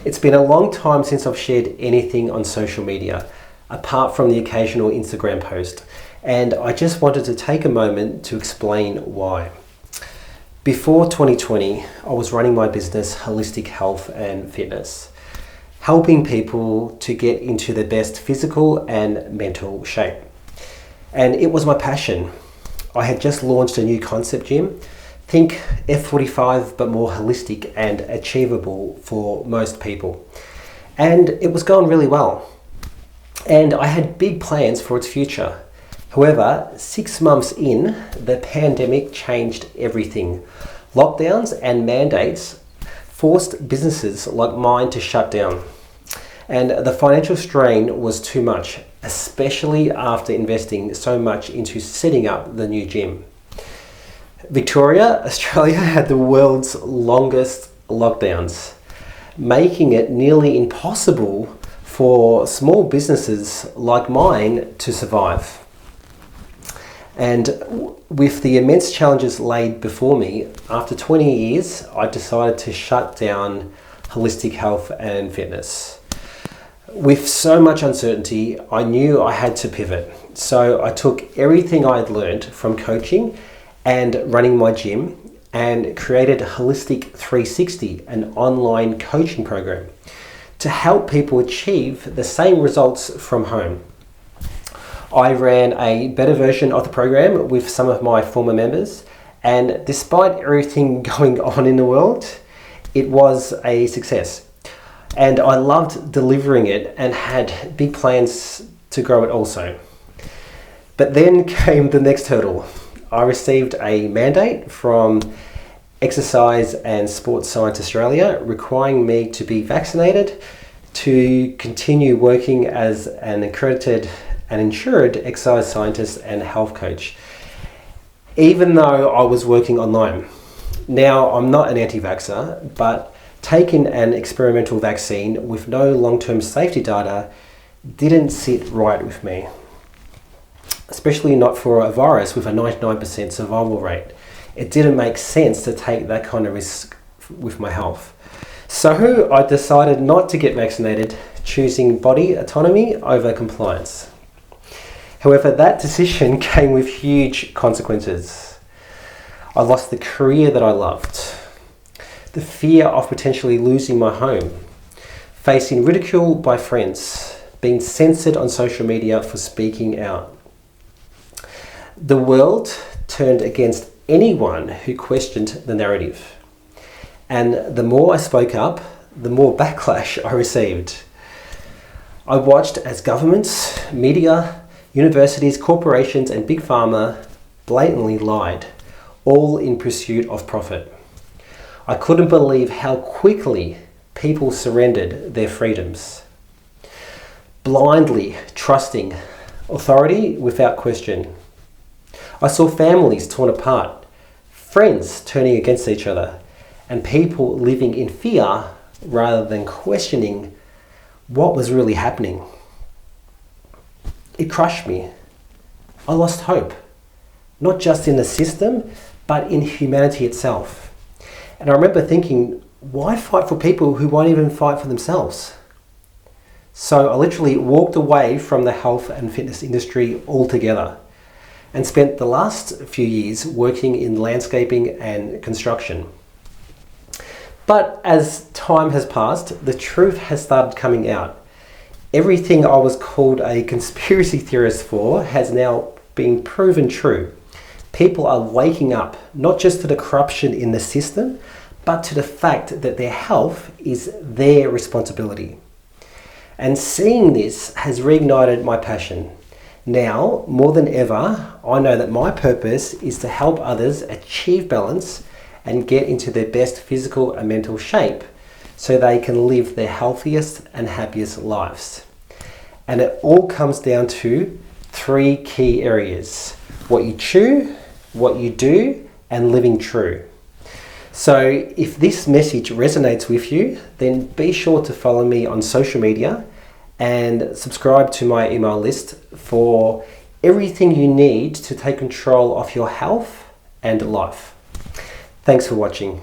It's been a long time since I've shared anything on social media, apart from the occasional Instagram post, and I just wanted to take a moment to explain why. Before 2020, I was running my business, Holistic Health and Fitness, helping people to get into their best physical and mental shape. And it was my passion. I had just launched a new concept gym. Think F45, but more holistic and achievable for most people. And it was going really well. And I had big plans for its future. However, 6 months in, the pandemic changed everything. Lockdowns and mandates forced businesses like mine to shut down. And the financial strain was too much, especially after investing so much into setting up the new gym. Victoria, Australia had the world's longest lockdowns, making it nearly impossible for small businesses like mine to survive. And with the immense challenges laid before me, after 20 years, I decided to shut down Holistic Health and Fitness. With so much uncertainty, I knew I had to pivot. So I took everything I had learned from coaching and running my gym and created Holistic 360, an online coaching program to help people achieve the same results from home. I ran a beta version of the program with some of my former members, and despite everything going on in the world, it was a success. And I loved delivering it and had big plans to grow it also. But then came the next hurdle. I received a mandate from Exercise and Sports Science Australia requiring me to be vaccinated to continue working as an accredited and insured exercise scientist and health coach, even though I was working online. Now, I'm not an anti-vaxxer, but taking an experimental vaccine with no long-term safety data didn't sit right with me. Especially not for a virus with a 99% survival rate. It didn't make sense to take that kind of risk with my health. So I decided not to get vaccinated, choosing body autonomy over compliance. However, that decision came with huge consequences. I lost the career that I loved, the fear of potentially losing my home, facing ridicule by friends, being censored on social media for speaking out. The world turned against anyone who questioned the narrative. And the more I spoke up, the more backlash I received. I watched as governments, media, universities, corporations, and big pharma blatantly lied, all in pursuit of profit. I couldn't believe how quickly people surrendered their freedoms, blindly trusting authority without question. I saw families torn apart, friends turning against each other, and people living in fear rather than questioning what was really happening. It crushed me. I lost hope, not just in the system, but in humanity itself. And I remember thinking, why fight for people who won't even fight for themselves? So I literally walked away from the health and fitness industry altogether, and spent the last few years working in landscaping and construction. But as time has passed, the truth has started coming out. Everything I was called a conspiracy theorist for has now been proven true. People are waking up, not just to the corruption in the system, but to the fact that their health is their responsibility. And seeing this has reignited my passion. Now, more than ever, I know that my purpose is to help others achieve balance and get into their best physical and mental shape so they can live their healthiest and happiest lives. And it all comes down to 3 key areas: what you chew, what you do, and living true. So if this message resonates with you, then be sure to follow me on social media and subscribe to my email list for everything you need to take control of your health and life. Thanks for watching.